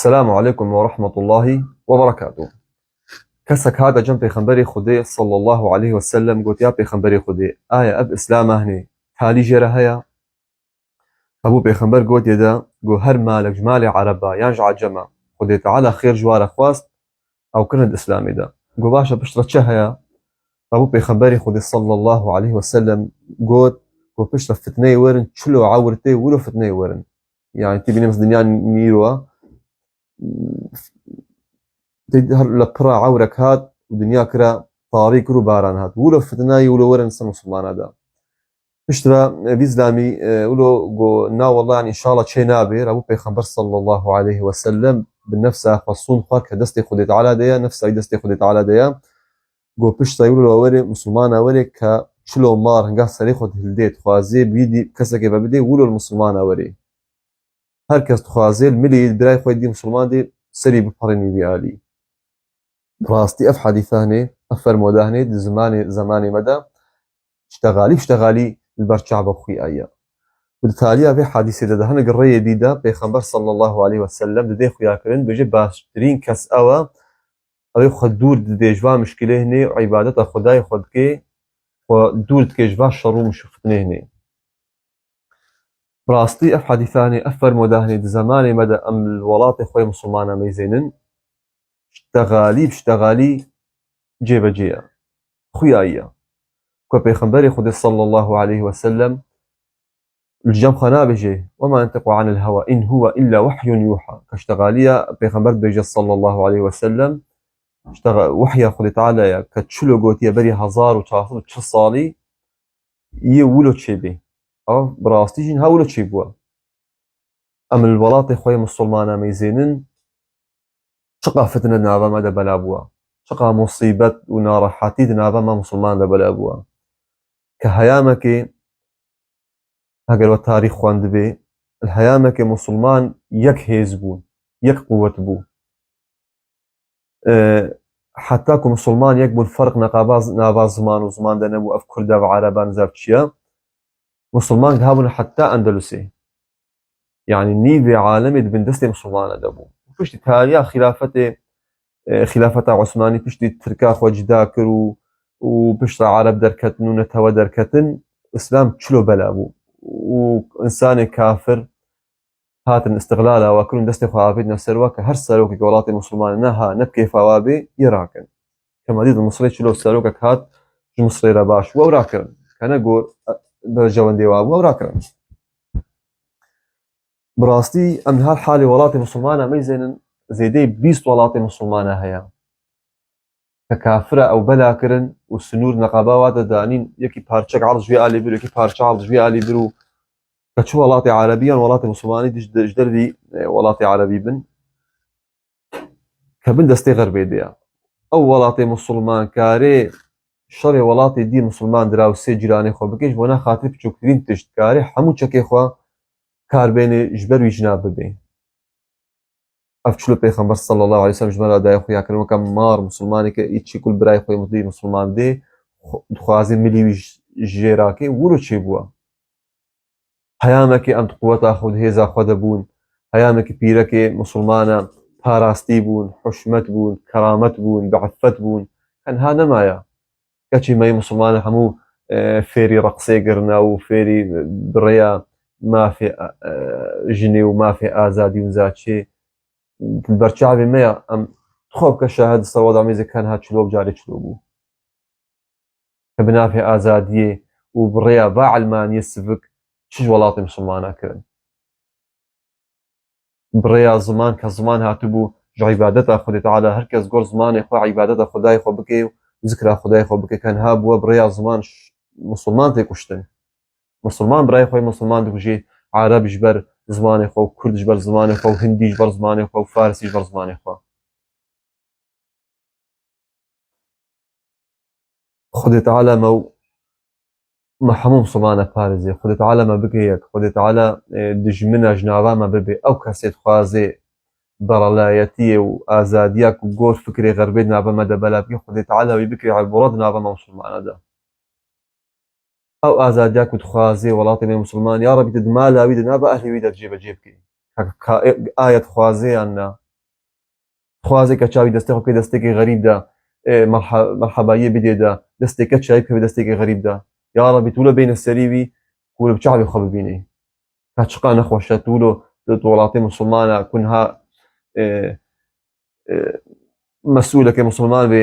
السلام عليكم ورحمة الله وبركاته. كسك هذا جنب پیغمبر خدي صلى الله عليه وسلم قلت يا پیغمبر خدي آية أب إسلام هني تالي جرى هيا أبو پیغمبر قلت يدا قو هر مالك جمالي عربا ينجع جمع خدي تعالى خير جوار خواست أو كند إسلامي دا قو باشا بشترت هيا أبو پیغمبر خدي صلى الله عليه وسلم قلت قو بشترت فتني ورن شلو عورتي ولو فتني ورن يعني تبي نمس دنيا نيروا هر لبرا عورك هات ودنيا كرا طاريك رو باران هات ولو فتناي ولو ورن سن مسلمان هذا بشترا بإسلامي ولو جو نا والله يعني إن شاء الله شيء نابير أبو بيخبر صلى الله عليه وسلم بالنفس خصون خاك دستي خدت على ديا نفس أي دستي خدت على ديا جو بشترا ولو وري مسلمان وري كشلو مار هنقا سريخ الديت خوازي بيدي كسك ببدي ولو المسلمان وري هركز تخوازي الملي براي خوي دي مسلمان دي سري بفرني بيالي براستي اف حديثاني افر موداهني زماني مدى اشتغالي البرشعب اخوي ايا بالتالي في حديث ده هنا قريه ديدا بيخبر صلى الله عليه وسلم دي خويا كرن بيجي باشترين كاس اوا او خدور دي جوا مشكله هنا عبادته خداي خدكي ودور كيجوا شرو مشفتني هنا براستي اف حديثاني افر موداهني زماني مدى ام الولاط خوي مسلمانه ميزينن اشتغالي جيبه جيا خويا كبيخنبري خدي صلى الله عليه وسلم الجم خنا بجي وما ينطق عن الهوى إن هو إلا وحي يوحى كاشتغالية بيخنبر بيجي صلى الله عليه وسلم اشتغل وحي خدي تعالى كتشلو قوتي بري هزار وشافو تشصالي يولو تشيبي أو براستي جين هاولو تشيبوا أم الولاطي خوي مسلمانا ميزينن شقا فتنة نابا ما دبلابوا شقا مصيبة ونار حاتيد نابا ما مسلمان دبلابوا كهيامك هاگر و تاریخ خواند به الهیامه که مسلمان یک هیز بون یک قوت بو حتی که مسلمان یک بون فرق ناباز زمان و زمان ده نبو اف کرده و عربان زرد چیه مسلمان که هابون حتی اندلسي يعني نيفي عالمي بن دستي مسلمان دبو فشتي تاليا خلافة عثماني فشتي تركا خوجدا كرو وبشتا عرب دركتن ونتوا دركتن اسلام تشلو بلابو وإنسان كافر هاتن استغلاله وكل دستي خوابيد نفسروا كهر سلوك كولاتي مسلمان نها نبكي فوابي يراكن كما ديد المصري شلو سلوكك هات المصري رباش وراكن كان اقول برجوان ديواب وراكن براستي ام هالحالي ولاتي مسلمانه ميزين زيدي 20 ولاتي مسلمانه هيا ككافره او بلاكرن والسنور نقابات دانين يكي بارتشك عرض في الي برو يكي بارتشك عرض في الي برو كتشو ولاطي عربيا ولاطي مسلماني جدردي ولاطي عربي بن كبن دستي غربي ديا او ولاطي مسلمان كاري شري ولاطي دي مسلمان دراوسي جيراني خو بكيش بونا خاطر بچوكترين تشت كاري حمو چكي خو كار بين جبر وجناب بي افچلو پیغمبر صلى الله عليه وسلم جمال اداي خو ياكن وكم مار مسلماني كي يتشي كل براي خو مدي مسلمان دي خوازي ملي جيراكي ورو چي بوا هەیامێکی ئەم قووەتا خود هێزا خۆ دەبوون هەیامێکی پیرەکێ مسلمانە پاراستی بوون حشمەت بوون کەرامەت بوون بەعفەت بوون تەنها نەمایە کەچی مەی مسلمانە هەموو فێری ڕەقسێگرنە و فێری بڕێە مافێ ژنێ و مافێ ئازادی ونزاچێ بەرچاوی مەیە ئەم خۆ بکە شاهد سەوەدامیزە کەنها چلۆ بجارێ چلۆ بوو کە بنافێ ئازادیێ و بڕێە با عەلمانیە سڤک چش وڵاتی مسلمانە کرد بڕێیا زمان کە زمان هاتبوو عیبادەتە خودی تعالی هەر کەس گۆڕ زمانی خۆ عیبادەتە خدای خۆ بکێ و ذکرا خدای خۆ بکێ کەنها بووە بڕێیا زمان مسلمان تێکوشتن مسلمان برای خۆی مسلمان دکوژێ عربیش بەر زمانی خۆ و کوردش بەر زمانی خۆ و هندیش بەر زمانی خۆ و فارسیش بەر زمانی خۆ خودی تعالی ما هەموو مسلمانە پارێزێ خودی تعالی ما بکەیەک خودی تعالی دژمنە ژناوامە ببێ ئەو کەسێت خوازێ بەڕەلایەتیە و ئازادیەک و گۆر فکرێ غەربێت نابەمە دەبەلا بکە خودی تعالی وی بکرێ عیبڕەت نابەمە مسلمانەدا ئەو ئازادیەک و تخوازێ وڵاتی مێ مسلمان یا ڕەبی دمالاوی دەنا بە ئەهلیوی دەرجێ بەجێ بکەی ئایەت خوازەیاننا خوازێک کە چاوی دەستێ خۆ پێ دەستێکی غەریبدا مەرحەباییە بدێدا دەستێکە چاوی پێ دەستێکی غەریبدا یا ڕەبی تو لە بینە سەریوی و لە بچاوی خۆ ببینی تا چقا نەخۆشە تو لە وڵاتی مسلمانە کونها مەسئولەکەی مسلمان بێ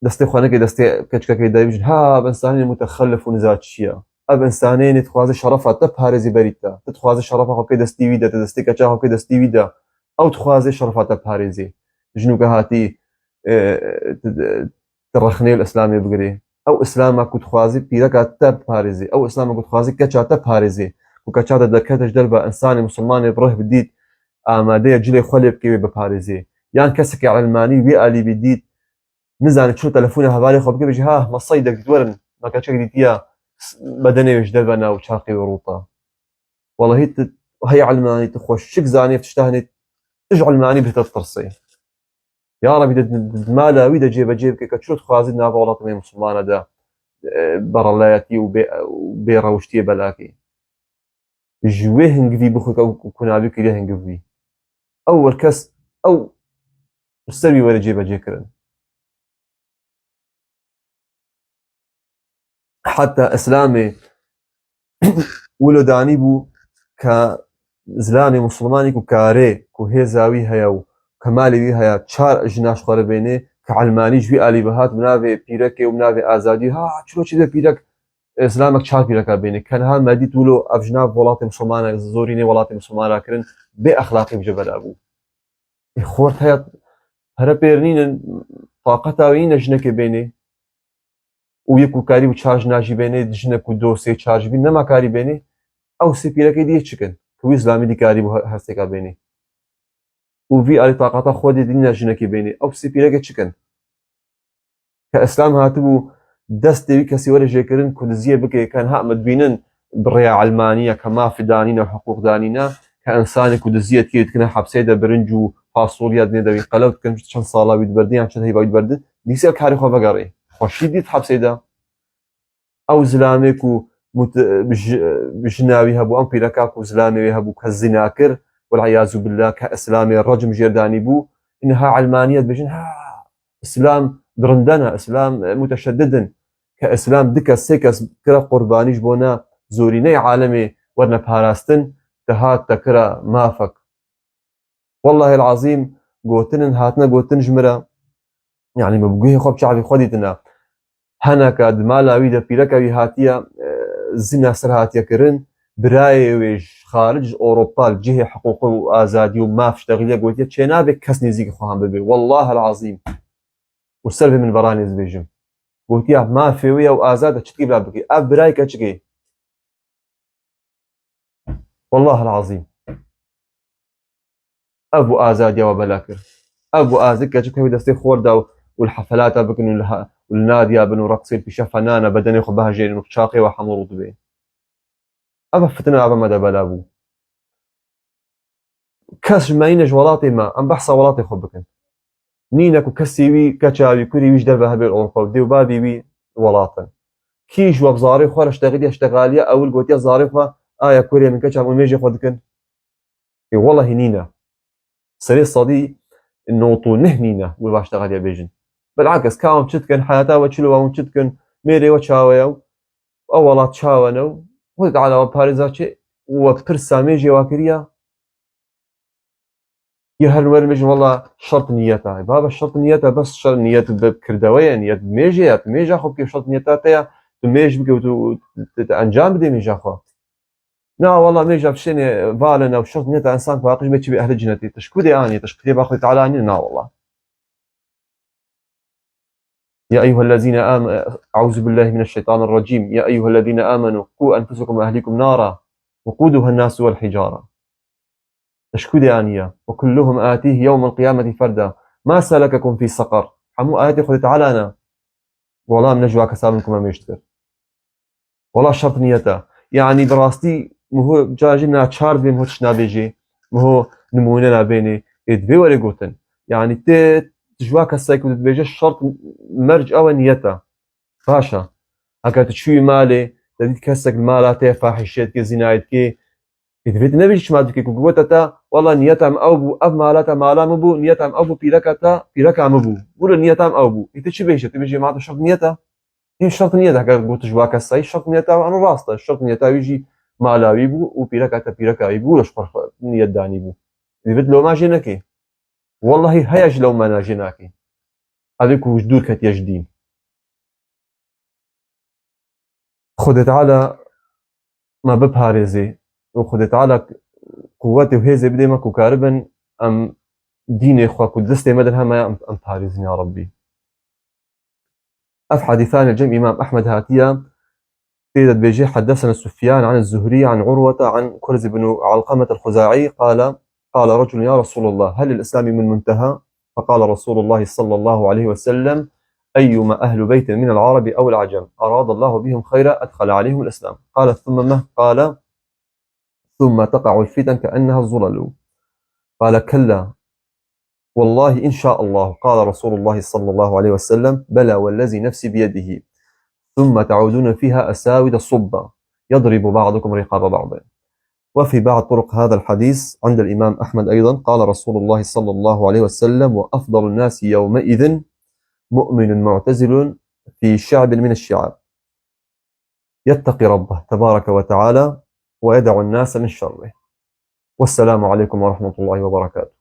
دەستی خوانەکەی دەستی کەچکەکەی دەبیژن ها بەنسانی متەخەلف و نزات چییە ئەو ئینسانێنی تخوازە شەرەفە تە پارێزی بەریتە تخوازە شەرەفە خۆ پێ دەستی ویدە دەستی کەچا خۆ پێ دەستی ویدە ئەو تخوازێ شەرەفاتە پارێزی ژنوکە هاتی ڕەخنەی ئیسلامی بگرێ ئەو ئیسلامە کوتخوازی پیرەکە تە پارێزی ئەو ئیسلامە کوتخوازی کەچاتە پارێزی و کەچاتە دەکەتەش دەربە ئینسانی مسلمانی بڕێ بدیت ئامادەیە جلێ خۆ لێ بکەوێ بە پارێزی یان کەسێکی عەلمانی وێ ئالی بدیت نزانێت چۆن تەلەفۆنە هەواری خۆ بکە بێژی ها مەسەی دەکەیت وەرن مەکەچێک دیتیە بەدەنێوێش دەربە ناو چاقی وڕووتە وەڵە هەیە عەلمانی تخۆش شک زانێت تشتا هەنێت تژ عەلمانی بێتە تڕسێ یا ڕەبی مالاوی دەجێ بەجێ بکە کە چۆن خوازیت ناو وڵاتەکەی مسلمانەدا بەڕەلایەتی و بێڕەوشتیە بەلاکەی ژوێ هەنگوی بخۆیکە و کوناویکە لێ هەنگوی ئەو وەرکەس ئەو سەروی وەرە جێبەجێکردن حتى ئەسلامێ ولۆدانی بوو کە زلامێ مسلمانێک و کارێ و هێزاوی هەیە و کەمالێوی هەیە چار ژناش خوارە بێنێ کە عەلمانی ژوی ئالی بەهات بناوێ پیرەکێ و بناوێ ئازادی ها چۆچی دە پیرەک ئیسلامێک چار پیرەکە بێنێ کەنها مەدیت ولۆ ئەڤژنا وڵاتی مسلمانە زۆری نێ وڵاتی مسلماناکردن بێ ئەخلاقی بجە بەلا بوو خۆرت هەیە هەرە پێرنینن تااقەتاوی ژنەکێ بێنێ و یەک و کاری و چارژ ناژی بێنێ ژنەک و دۆسێ چارژبی نەماکاری بێنێ ئەو سێ پیرەکەی دیە چکن کە وی ئیسلامی دیکاری بۆ هەستێکا بێنێ و ڤی ئالی تااقەتە خۆ دێدینە ژنەکەی بێنێ ئەو سێ پیرەکە چکن کە ئیسلام هاتبوو دەست دەوی کەسی وەرە ژێکردن کوردزیە بکەی کە هەمە بینن بڕێ عەلمانیە کە مافی دانینە حقوق دانینە کە ئەنسانێک و دزیەت کردکردنە حەبسەیە دەبرنج و پاسۆڵیات نێدەوی قەلەوت بکەن چەند ساڵاویت بەردیان چەند هەیباویت بەردن دیسە کاری خۆ بەگەڕێ خۆشی دیت حەبسەیدا ئەو زلامێک و ژناوی هەبوو ئەم پیرەکاک و زلامێوی هەبوو کە زینا کرد والعیاذ بالله کە ئیسلامێ ڕەجم ژێردانی بوو ئینها عەلمانیەت بێژن ها ئیسلام درندەنە ئیسلام متەشەددن کە ئیسلام دکە سێ کەس کرا قوربانیش بۆ نا زۆرینەی عالەمێ وەرنە پاراستن دەهات دەکرا مافەک والله العظیم گۆتنن هاتنە گۆتن ژمرە یعنی بەبگوێ خۆ بچاوی خۆ دیتنە هەنەکە دمالاوی دە پیرەکەوی هاتیە زینا سەر هاتیەکردن برایەوێژ خارج ئۆڕۆپا جێهێ حقوق و ئازادی و ماف شتەغیلە گوتیە چێ نابێت کەس نزیکی خۆیان ببێ والله العظیم و سەر بێ من بەڕانێز بێژم گوتیە مافێوەیە و ئازادە چتکی برا بکەی ئەف برای کە چگەی والله العظیم ئەو بۆ ئازادیەوە بەلا کرد ئەو بۆ ئازاد کە چکەوی دەستەی خۆردا و الحەفەلاتە بکن و نادیا بن و ڕەقسێ پیشە فەنانە بەدەنێ خۆ بەهەژێرن و چاقێەوە هەموو ڕوو دەبێ ئەمە فتنە ئابەمەدە بەلا بوو کەس ژمەینەش وڵاتی ما ئەم بەحسە وڵاتی خۆ بکەن نینەک و کەسیوی کەچاوی کوری ویش دەربە هەبێت ئەوڕۆپا و دێ و بابی وی وڵاتن کیش وە بزاری خۆ شتەغیدی شتەغالیە ئەول گوتیە زاری خۆ ئایا کوریە من کەچاو مێژی خۆ دکن وەڵەهی نینە سەرێ سەدی نۆتو نهنینە و باشتەغالیە بێژن بالعکس کاوم چتکن حیاتاوە چلوەوە چتکن مێرێوە چاوەیە و ئەو وڵات چاوەنە و خۆت علاوە پارێزا چێ وە پرسا مێژی واکریە یە هەرمەرمێژ وەڵا شەرط نیەتە بابە شەرط نیەتە بەس شەرط نیەت بکردەوەیە نیەت مێژەیە مێژە خۆ پێ شەرط نیەتەیە تو مێژ بکەوت و ئەنجام بدێ مێژە خۆ نا وەڵا مێژە بشێنێ ڤالەنە و شەرط نیەتە ئەنسان واقعش بێت بێ ئەهل جنەتی تشکو دێ ئانی تشک کتێبا خۆی تعالی نی نا وەڵا يا أيها الذين آمنوا أعوذ بالله من الشيطان الرجيم يا أيها الذين آمنوا قوا أنفسكم وأهليكم نارا وقودها الناس والحجارة تشكو ديانية وكلهم آتيه يوم القيامة فردا ما سلككم في سقر حمو آياتي خذ تعالى أنا والله من نجوا كسابنكم ما يشتكر والله شرط نيته يعني براستي مهو جاجنا تشار بين هوتش نابيجي مهو نموننا بيني يدبي ولا قوتن يعني تجواك السايكو تبيجي الشرط مرج أو نيته باشا هكا تشوي مالي تديت كسك المالات فاحشيت كي زنايت كي دەبێت نەبێت شماتێک گوتە وەڵا نیەتم ئەو بوو ئەم مالەتە مالام بوو نیەتم ئەو بوو پیرەکەم بوو بوو نیەتم ئەو بوو ئیتر چی بێژێت بێژێ ماتە شەق نیەتە هیچ شەق نیەت ئەگەر گوتش وا کەسایی شەق نیەتە ئەن ڕاستە شەق نیەتاویژی مالاوی بوو و پیرەکەتە پیرەکەوی بوو لەش نیەتدانی بوو دەبێت لۆ ماژێ نەکەی والله هەیەش لەو ماناژێ ناکەی ئەبێ کوش دوور کەتێش دین خودت تعالى ما بپارێزێ و خودت تعالى قوتي وهێزێ بدەیمە کوکاربن ئەم ديني خواك ودستي مدن هما أم باريزن يا ربي أف حديثان الجمع إمام أحمد هاتيا سيدة بيجي حدثنا سفيان عن الزهري عن عروة عن كرز بن علقمة الخزاعي قال رجل يا رسول الله هل الإسلام من منتهى فقال رسول الله صلى الله عليه وسلم أيما أهل بيت من العرب أو العجم أراد الله بهم خيرا أدخل عليهم الإسلام قال ثم ما قال ثم تقع الفتن كأنها الظلل قال كلا والله إن شاء الله قال رسول الله صلى الله عليه وسلم بلى والذي نفسي بيده ثم تعودون فيها أساود صبا يضرب بعضكم رقاب بعض وفي بعض طرق هذا الحديث عند الإمام أحمد أيضا قال رسول الله صلى الله عليه وسلم وأفضل الناس يومئذ مؤمن معتزل في شعب من الشعاب يتقي ربه تبارك وتعالى ويدع الناس من شره والسلام عليكم ورحمة الله وبركاته.